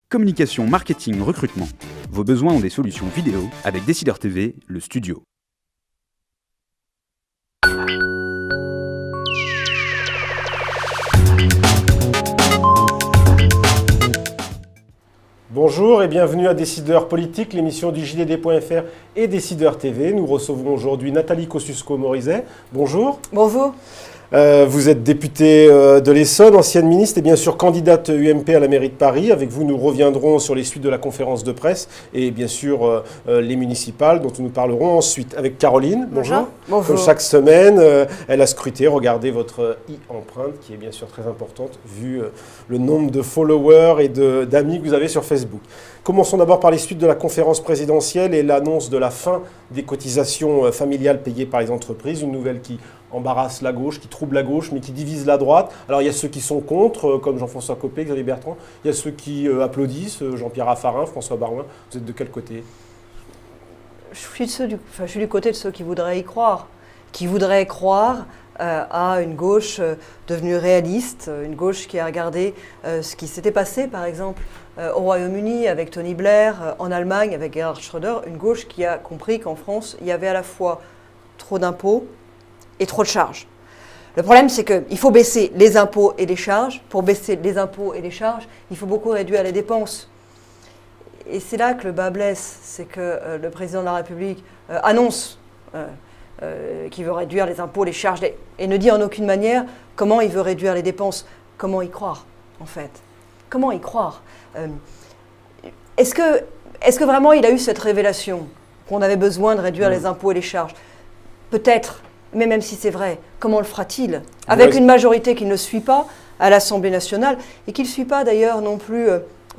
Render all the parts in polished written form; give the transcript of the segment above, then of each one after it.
Communication, marketing, recrutement. Vos besoins ont des solutions vidéo avec Décideur TV, le studio. Bonjour et bienvenue à Décideur Politique, l'émission du JDD.fr et Décideur TV. Nous recevons aujourd'hui Nathalie Kosciusko-Morizet. Bonjour. Bonjour. Vous êtes députée de l'Essonne, ancienne ministre et bien sûr candidate UMP à la mairie de Paris. Avec vous, nous reviendrons sur les suites de la conférence de presse et bien sûr les municipales dont nous parlerons ensuite avec Caroline. Bonjour. Bonjour. Comme chaque semaine, elle a scruté, regardez votre e-empreinte qui est bien sûr très importante vu le nombre de followers et d'amis que vous avez sur Facebook. Commençons d'abord par les suites de la conférence présidentielle et l'annonce de la fin des cotisations familiales payées par les entreprises. Une nouvelle qui embarrasse la gauche, qui trouble la gauche, mais qui divise la droite. Alors il y a ceux qui sont contre, comme Jean-François Copé, Xavier Bertrand. Il y a ceux qui applaudissent, Jean-Pierre Raffarin, François Baroin. Vous êtes de quel côté ? Je suis du côté de ceux qui voudraient y croire. Qui voudraient croire à une gauche devenue réaliste, une gauche qui a regardé ce qui s'était passé, par exemple, au Royaume-Uni avec Tony Blair, en Allemagne avec Gerhard Schröder, une gauche qui a compris qu'en France, il y avait à la fois trop d'impôts et trop de charges. Le problème, c'est qu'il faut baisser les impôts et les charges. Pour baisser les impôts et les charges, il faut beaucoup réduire les dépenses. Et c'est là que le bas blesse, c'est que le président de la République annonce qu'il veut réduire les impôts, les charges, et ne dit en aucune manière comment il veut réduire les dépenses. Comment y croire, en fait ? Comment y croire ? Est-ce que vraiment il a eu cette révélation qu'on avait besoin de réduire les impôts et les charges ? Peut-être, mais même si c'est vrai, comment le fera-t-il ? Avec une majorité qui ne le suit pas à l'Assemblée nationale et qui ne le suit pas d'ailleurs non plus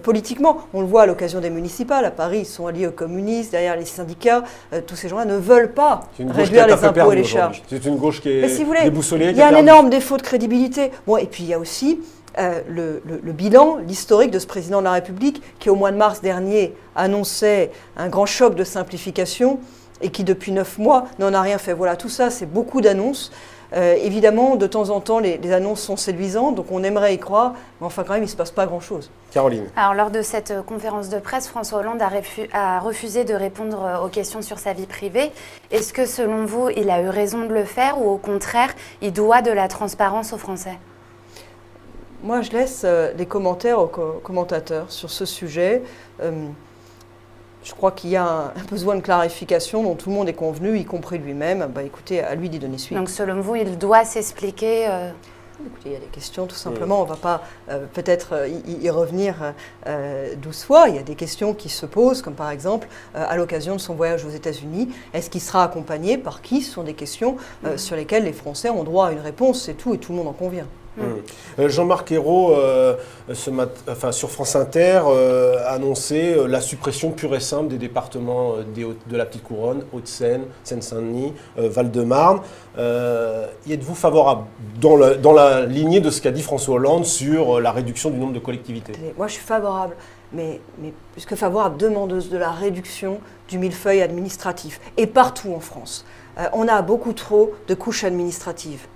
politiquement. On le voit à l'occasion des municipales. À Paris, ils sont alliés aux communistes, derrière les syndicats. Tous ces gens-là ne veulent pas réduire les impôts et les charges. C'est une gauche qui est déboussolée. Il y a un énorme défaut de crédibilité. Bon, et puis il y a aussi le bilan, l'historique de ce président de la République qui, au mois de mars dernier, annonçait un grand choc de simplification et qui, depuis 9 mois, n'en a rien fait. Voilà, tout ça, c'est beaucoup d'annonces. Évidemment, de temps en temps, les annonces sont séduisantes, donc on aimerait y croire, mais enfin, quand même, il ne se passe pas grand-chose. Caroline. Alors, lors de cette conférence de presse, François Hollande a refusé de répondre aux questions sur sa vie privée. Est-ce que, selon vous, il a eu raison de le faire ou, au contraire, il doit de la transparence aux Français ? Moi, je laisse les commentaires aux commentateurs sur ce sujet. Je crois qu'il y a un besoin de clarification dont tout le monde est convenu, y compris lui-même. Écoutez, à lui d'y donner suite. Donc, selon vous, il doit s'expliquer Écoutez, il y a des questions, tout simplement. On ne va pas peut-être y revenir 12 fois. Il y a des questions qui se posent, comme par exemple, à l'occasion de son voyage aux États-Unis, est-ce qu'il sera accompagné par qui ? Ce sont des questions sur lesquelles les Français ont droit à une réponse, c'est tout, et tout le monde en convient. Jean-Marc Ayrault, sur France Inter, a annoncé la suppression pure et simple des départements de la Petite Couronne, Hauts-de-Seine, Seine-Saint-Denis, Val-de-Marne. Y êtes-vous favorable dans la lignée de ce qu'a dit François Hollande sur la réduction du nombre de collectivités ? Moi, je suis favorable, mais plus que favorable, demandeuse de la réduction du millefeuille administratif. Et partout en France, on a beaucoup trop de couches administratives.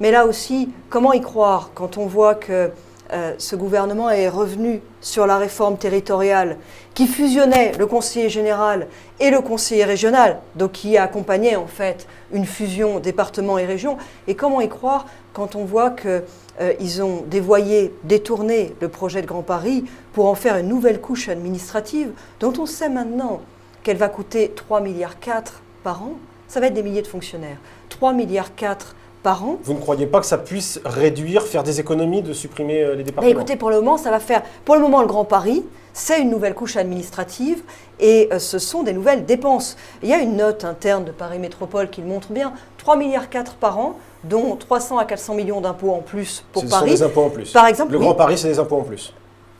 Mais là aussi, comment y croire quand on voit que ce gouvernement est revenu sur la réforme territoriale qui fusionnait le conseiller général et le conseiller régional, donc qui accompagnait en fait une fusion département et région. Et comment y croire quand on voit qu'ils ont détourné le projet de Grand Paris pour en faire une nouvelle couche administrative dont on sait maintenant qu'elle va coûter 3,4 milliards par an. Ça va être des milliers de fonctionnaires. 3,4 milliards par an. Vous ne croyez pas que ça puisse faire des économies de supprimer les départements ? Écoutez, pour le moment, ça va faire. Pour le moment, le Grand Paris, c'est une nouvelle couche administrative et ce sont des nouvelles dépenses. Il y a une note interne de Paris Métropole qui le montre bien. 3,4 milliards par an, dont 300 à 400 millions d'impôts en plus pour Paris. Ce sont des impôts en plus. Par exemple, le Grand Paris, c'est des impôts en plus.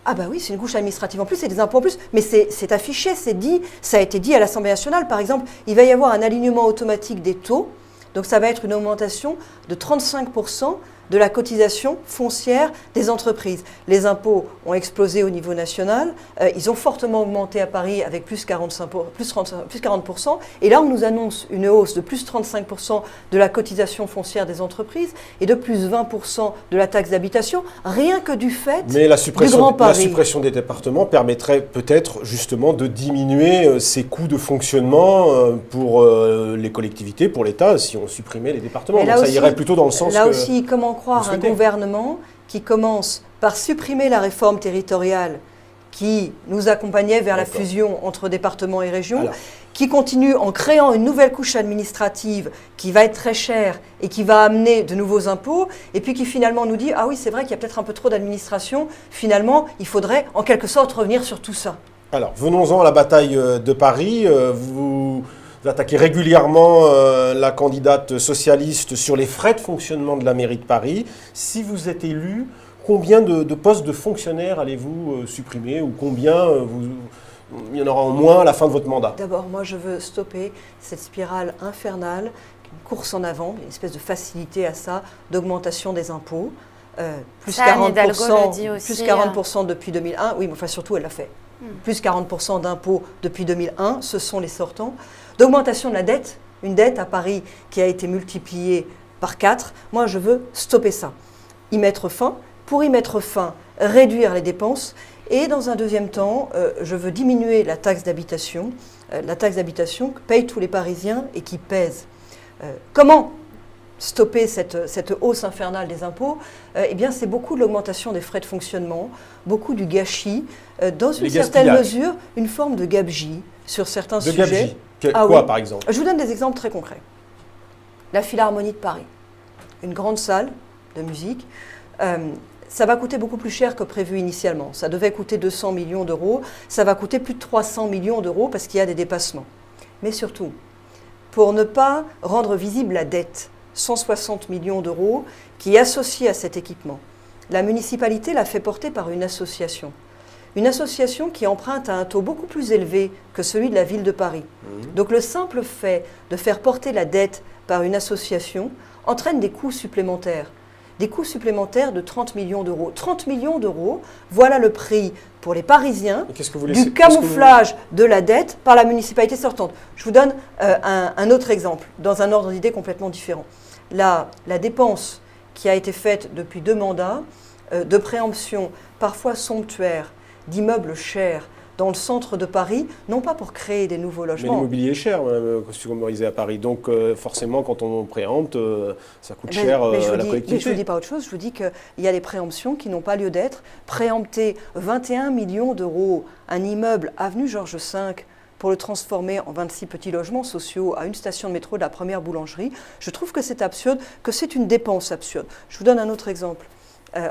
Ah bah oui, c'est une couche administrative en plus, c'est des impôts en plus, mais c'est affiché, c'est dit, ça a été dit à l'Assemblée nationale. Par exemple, il va y avoir un alignement automatique des taux. Donc ça va être une augmentation de 35% de la cotisation foncière des entreprises. Les impôts ont explosé au niveau national, ils ont fortement augmenté à Paris avec plus 40%, et là on nous annonce une hausse de plus 35% de la cotisation foncière des entreprises et de plus 20% de la taxe d'habitation, rien que du fait Mais la du Grand Paris. la suppression des départements permettrait peut-être justement de diminuer ces coûts de fonctionnement pour les collectivités, pour l'État, si on supprimait les départements. Donc ça irait plutôt dans le sens là que aussi, comment croire un gouvernement qui commence par supprimer la réforme territoriale qui nous accompagnait vers la fusion entre départements et régions, qui continue en créant une nouvelle couche administrative qui va être très chère et qui va amener de nouveaux impôts, et puis qui finalement nous dit « Ah oui, c'est vrai qu'il y a peut-être un peu trop d'administration, finalement, il faudrait en quelque sorte revenir sur tout ça ». Alors, venons-en à la bataille de Paris. Vous attaquez régulièrement la candidate socialiste sur les frais de fonctionnement de la mairie de Paris. Si vous êtes élu, combien de postes de fonctionnaires allez-vous supprimer ou combien il y en aura en moins à la fin de votre mandat? D'abord, moi, je veux stopper cette spirale infernale, une course en avant, une espèce de facilité à ça, d'augmentation des impôts. Plus ça, 40% depuis 2001. Oui, mais enfin, surtout, elle l'a fait. Plus 40% d'impôts depuis 2001, ce sont les sortants. D'augmentation de la dette, une dette à Paris qui a été multipliée par 4. Moi, je veux stopper ça. Y mettre fin. Pour y mettre fin, réduire les dépenses. Et dans un deuxième temps, je veux diminuer la taxe d'habitation que payent tous les Parisiens et qui pèse. Comment stopper cette hausse infernale des impôts? Eh bien, c'est beaucoup de l'augmentation des frais de fonctionnement, beaucoup du gâchis, dans une certaine mesure, une forme de gabegie sur certains sujets. Gabegie. Quoi, par exemple? Je vous donne des exemples très concrets. La Philharmonie de Paris, une grande salle de musique. Ça va coûter beaucoup plus cher que prévu initialement. Ça devait coûter 200 millions d'euros. Ça va coûter plus de 300 millions d'euros parce qu'il y a des dépassements. Mais surtout, pour ne pas rendre visible la dette, 160 millions d'euros qui est associée à cet équipement. La municipalité l'a fait porter par une association. Une association qui emprunte à un taux beaucoup plus élevé que celui de la ville de Paris. Donc le simple fait de faire porter la dette par une association entraîne des coûts supplémentaires. Des coûts supplémentaires de 30 millions d'euros. 30 millions d'euros, voilà le prix pour les Parisiens du camouflage de la dette par la municipalité sortante. Je vous donne un autre exemple, dans un ordre d'idée complètement différent. La dépense qui a été faite depuis 2 mandats de préemption parfois somptuaire d'immeubles chers dans le centre de Paris, non pas pour créer des nouveaux logements. Mais l'immobilier est cher, consumérisé à Paris. Donc forcément, quand on préempte, ça coûte cher à la collectivité. Mais je ne vous dis pas autre chose, je vous dis qu'il y a des préemptions qui n'ont pas lieu d'être. Préempter 21 millions d'euros un immeuble avenue Georges V pour le transformer en 26 petits logements sociaux à une station de métro de la première boulangerie, je trouve que c'est absurde, que c'est une dépense absurde. Je vous donne un autre exemple.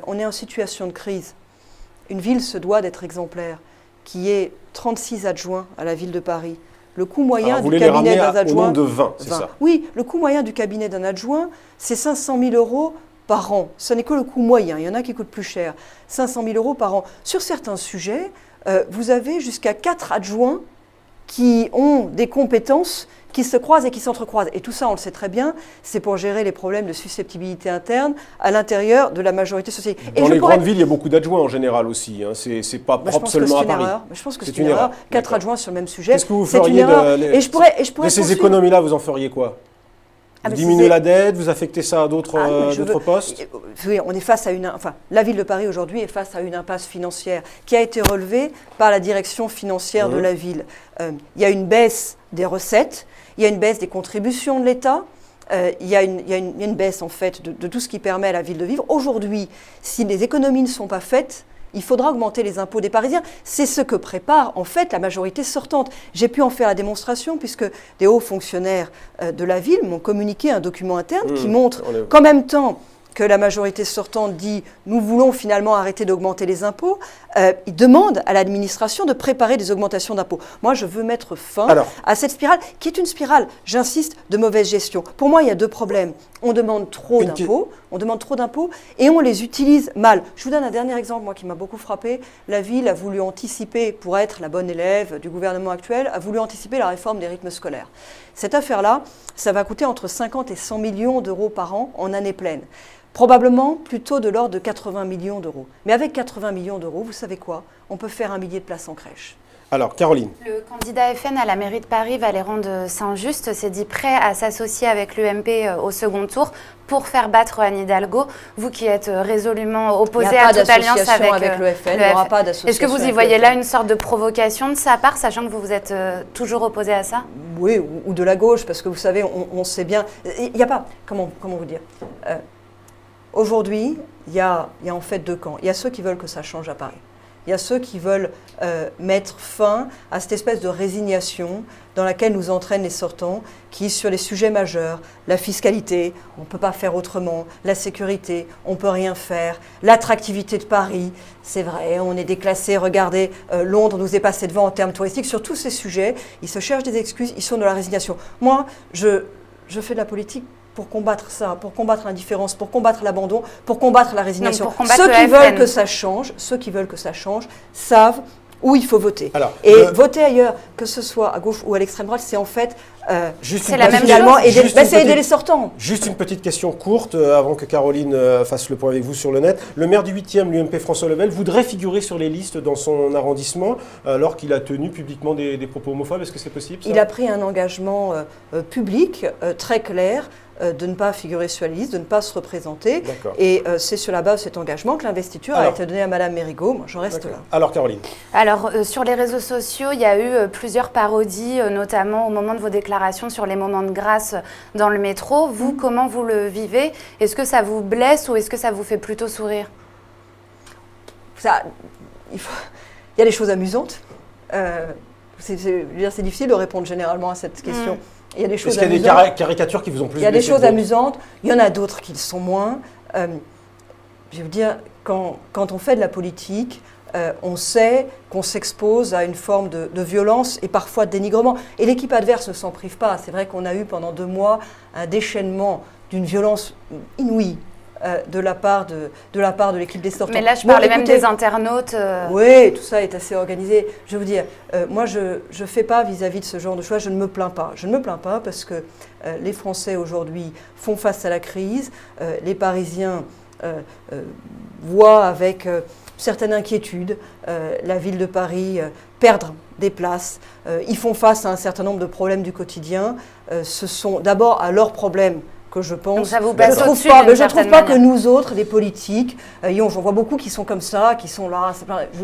On est en situation de crise. Une ville se doit d'être exemplaire, qui est 36 adjoints à la ville de Paris. Le coût moyen du cabinet d'un adjoint... Au nombre de 20, c'est ça? Oui, le coût moyen du cabinet d'un adjoint, c'est 500 000 euros par an. Ce n'est que le coût moyen, il y en a qui coûtent plus cher. 500 000 euros par an. Sur certains sujets, vous avez jusqu'à 4 adjoints qui ont des compétences qui se croisent et qui s'entrecroisent. Et tout ça, on le sait très bien, c'est pour gérer les problèmes de susceptibilité interne à l'intérieur de la majorité socialiste. Dans les grandes villes, il y a beaucoup d'adjoints en général aussi. Hein. C'est pas propre seulement à Paris. Je pense que c'est une erreur. 4 adjoints sur le même sujet. Qu'est-ce que vous feriez de ces économies-là? Vous en feriez quoi? Vous diminuez la dette, vous affectez ça à d'autres postes? Oui, on est face à la ville de Paris aujourd'hui est face à une impasse financière qui a été relevée par la direction financière de la ville. Il y a une baisse des recettes, il y a une baisse des contributions de l'État, il y a une baisse en fait de tout ce qui permet à la ville de vivre. Aujourd'hui, si les économies ne sont pas faites, il faudra augmenter les impôts des Parisiens. C'est ce que prépare en fait la majorité sortante. J'ai pu en faire la démonstration puisque des hauts fonctionnaires de la ville m'ont communiqué un document interne qui montre qu'en même temps que la majorité sortante dit « nous voulons finalement arrêter d'augmenter les impôts », ils demandent à l'administration de préparer des augmentations d'impôts. Moi, je veux mettre fin à cette spirale, qui est une spirale, j'insiste, de mauvaise gestion. Pour moi, il y a 2 problèmes. On demande trop d'impôts et on les utilise mal. Je vous donne un dernier exemple, moi, qui m'a beaucoup frappé. La ville a voulu anticiper, pour être la bonne élève du gouvernement actuel, a voulu anticiper la réforme des rythmes scolaires. Cette affaire-là, ça va coûter entre 50 et 100 millions d'euros par an en année pleine. Probablement plutôt de l'ordre de 80 millions d'euros. Mais avec 80 millions d'euros, vous savez quoi? On peut faire 1 millier de places en crèche. Alors, Caroline. Le candidat FN à la mairie de Paris, Valéran de Saint-Just, s'est dit prêt à s'associer avec l'UMP au second tour pour faire battre Anne Hidalgo. Vous qui êtes résolument opposé à toute alliance avec le FN, il n'y aura pas d'association. Est-ce que vous y voyez là une sorte de provocation de sa part, sachant que vous êtes toujours opposé à ça? Oui, ou de la gauche, parce que vous savez, on sait bien... Il n'y a pas... Comment vous dire Aujourd'hui, il y a en fait deux camps. Il y a ceux qui veulent que ça change à Paris. Il y a ceux qui veulent mettre fin à cette espèce de résignation dans laquelle nous entraînent les sortants, qui, sur les sujets majeurs, la fiscalité, on ne peut pas faire autrement, la sécurité, on ne peut rien faire, l'attractivité de Paris, c'est vrai, on est déclassé, regardez, Londres nous est passé devant en termes touristiques. Sur tous ces sujets, ils se cherchent des excuses, ils sont de la résignation. Moi, je fais de la politique pour combattre ça, pour combattre l'indifférence, pour combattre l'abandon, pour combattre la résignation. Ceux qui veulent que ça change, savent où il faut voter. Alors, voter ailleurs, que ce soit à gauche ou à l'extrême droite, c'est en fait c'est la même finalement chose. aider les sortants. Juste une petite question courte avant que Caroline fasse le point avec vous sur le net. Le maire du 8e, l'UMP François Lebel, voudrait figurer sur les listes dans son arrondissement alors qu'il a tenu publiquement des propos homophobes. Est-ce que c'est possible ça? Il a pris un engagement public très clair de ne pas figurer sur la liste, de ne pas se représenter. Et c'est sur la base de cet engagement que l'investiture a été donnée à Madame Mérigot. Moi, je reste là. Alors, Caroline. Alors, sur les réseaux sociaux, il y a eu plusieurs parodies, notamment au moment de vos déclarations sur les moments de grâce dans le métro. Vous, comment vous le vivez? Est-ce que ça vous blesse ou est-ce que ça vous fait plutôt sourire? Il y a des choses amusantes. C'est difficile de répondre généralement à cette question. Il y a des choses amusantes. Est-ce qu'il y a des caricatures qui vous ont plus blessé? Il y a des choses amusantes, il y en a d'autres qui le sont moins. Je veux dire, quand on fait de la politique, on sait qu'on s'expose à une forme de violence et parfois de dénigrement. Et l'équipe adverse ne s'en prive pas. C'est vrai qu'on a eu pendant 2 mois un déchaînement d'une violence inouïe. De la part de l'équipe des sortants. Mais là, je parlais même des internautes. Oui, tout ça est assez organisé. Je veux dire, moi, je ne fais pas vis-à-vis de ce genre de choix, je ne me plains pas. Je ne me plains pas parce que les Français aujourd'hui font face à la crise. Les Parisiens voient avec certaine inquiétude la ville de Paris perdre des places. Ils font face à un certain nombre de problèmes du quotidien. Ce sont d'abord à leurs problèmes que je pense. Donc ça vous je ne trouve pas que nous autres, les politiques, j'en vois beaucoup qui sont comme ça, qui sont là.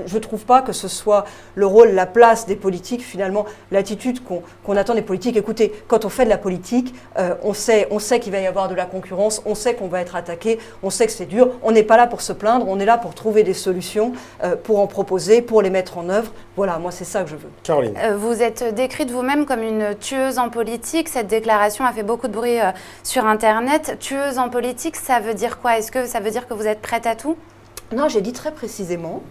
Je ne trouve pas que ce soit le rôle, la place des politiques, finalement, l'attitude qu'on attend des politiques. Écoutez, quand on fait de la politique, on sait qu'il va y avoir de la concurrence, on sait qu'on va être attaqué, on sait que c'est dur. On n'est pas là pour se plaindre, on est là pour trouver des solutions, pour en proposer, pour les mettre en œuvre. Voilà, moi, c'est ça que je veux. Caroline. Vous êtes décrite vous-même comme une tueuse en politique. Cette déclaration a fait beaucoup de bruit sur Internet. Tueuse en politique, ça veut dire quoi? Est-ce que ça veut dire que vous êtes prête à tout? Non, j'ai dit très précisément,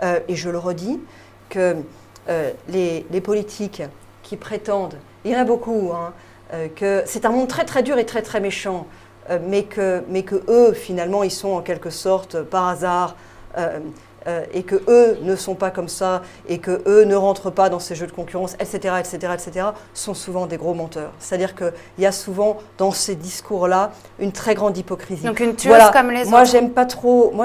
et je le redis, que les politiques qui prétendent, il y en a beaucoup, que c'est un monde très très dur et très très méchant, mais que eux, finalement, ils sont en quelque sorte par hasard, et que eux ne sont pas comme ça, et que eux ne rentrent pas dans ces jeux de concurrence, etc., sont souvent des gros menteurs. C'est-à-dire qu'il y a souvent dans ces discours-là une très grande hypocrisie. Donc une tueuse comme les autres. Moi,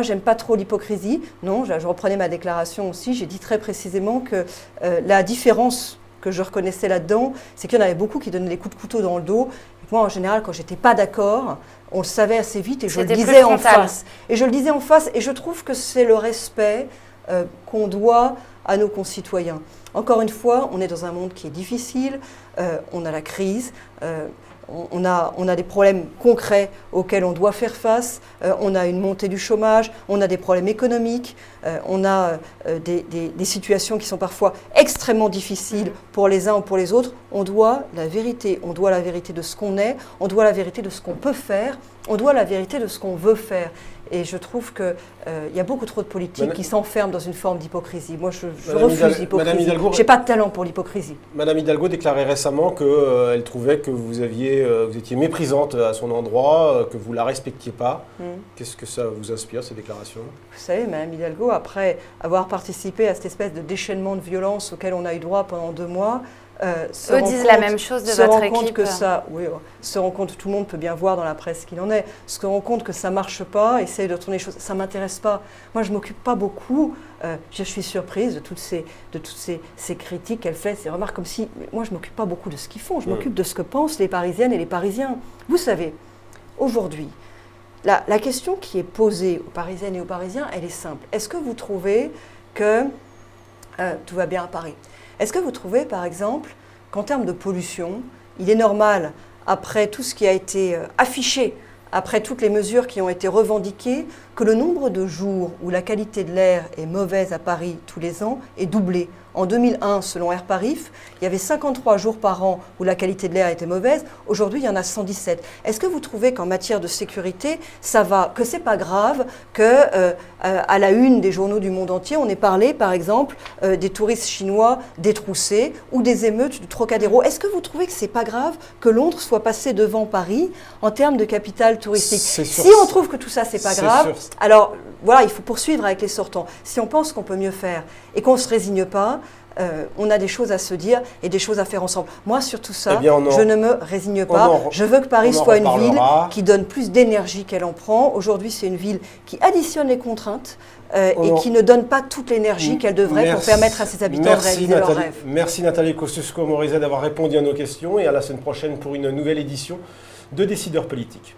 j'aime pas trop l'hypocrisie. Non, je reprenais ma déclaration aussi. J'ai dit très précisément que la différence que je reconnaissais là-dedans, c'est qu'il y en avait beaucoup qui donnaient des coups de couteau dans le dos. Et moi, en général, quand j'étais pas d'accord, on le savait assez vite et je le disais en face. Et je trouve que c'est le respect qu'on doit à nos concitoyens. Encore une fois, on est dans un monde qui est difficile, on a la crise, on a des problèmes concrets auxquels on doit faire face, on a une montée du chômage, on a des problèmes économiques, on a des situations qui sont parfois extrêmement difficiles pour les uns ou pour les autres. On doit la vérité de ce qu'on est, on doit la vérité de ce qu'on peut faire, on doit la vérité de ce qu'on veut faire. Et je trouve qu'il y a beaucoup trop de politiques qui s'enferment dans une forme d'hypocrisie. Moi, je refuse l'hypocrisie. Je n'ai pas de talent pour l'hypocrisie. Madame Hidalgo déclarait récemment qu'elle trouvait que vous étiez méprisante à son endroit, que vous ne la respectiez pas. Qu'est-ce que ça vous inspire, ces déclarations? Vous savez, Madame Hidalgo, après avoir participé à cette espèce de déchaînement de violence auquel on a eu droit pendant 2 mois, Eux disent la même chose de votre équipe. Se rend compte, tout le monde peut bien voir dans la presse qu'il en est, se rend compte que ça ne marche pas, essaye de tourner les choses, ça ne m'intéresse pas. Moi, je ne m'occupe pas beaucoup, je suis surprise de toutes ces critiques qu'elle fait, ces remarques, comme si, moi, je ne m'occupe pas beaucoup de ce qu'ils font, je m'occupe de ce que pensent les Parisiennes et les Parisiens. Vous savez, aujourd'hui, la question qui est posée aux Parisiennes et aux Parisiens, elle est simple. Est-ce que vous trouvez que tout va bien à Paris ? Est-ce que vous trouvez, par exemple, qu'en termes de pollution, il est normal, après tout ce qui a été affiché, après toutes les mesures qui ont été revendiquées, que le nombre de jours où la qualité de l'air est mauvaise à Paris tous les ans est doublé ? En 2001, selon Air Paris, il y avait 53 jours par an où la qualité de l'air était mauvaise. Aujourd'hui, il y en a 117. Est-ce que vous trouvez qu'en matière de sécurité, ça va, que c'est pas grave que à la une des journaux du monde entier, on ait parlé, par exemple, des touristes chinois détroussés ou des émeutes du Trocadéro? Est-ce que vous trouvez que c'est pas grave que Londres soit passé devant Paris en termes de capitale touristique? Si on trouve que tout ça, c'est pas grave, alors voilà, il faut poursuivre avec les sortants. Si on pense qu'on peut mieux faire et qu'on ne se résigne pas, on a des choses à se dire et des choses à faire ensemble. Moi, sur tout ça, je ne me résigne pas. Je veux que Paris soit une ville qui donne plus d'énergie qu'elle en prend. Aujourd'hui, c'est une ville qui additionne les contraintes et qui ne donne pas toute l'énergie qu'elle devrait pour permettre à ses habitants de réaliser leurs rêves. Merci Nathalie Kosciusko-Morizet d'avoir répondu à nos questions et à la semaine prochaine pour une nouvelle édition de Décideurs politiques.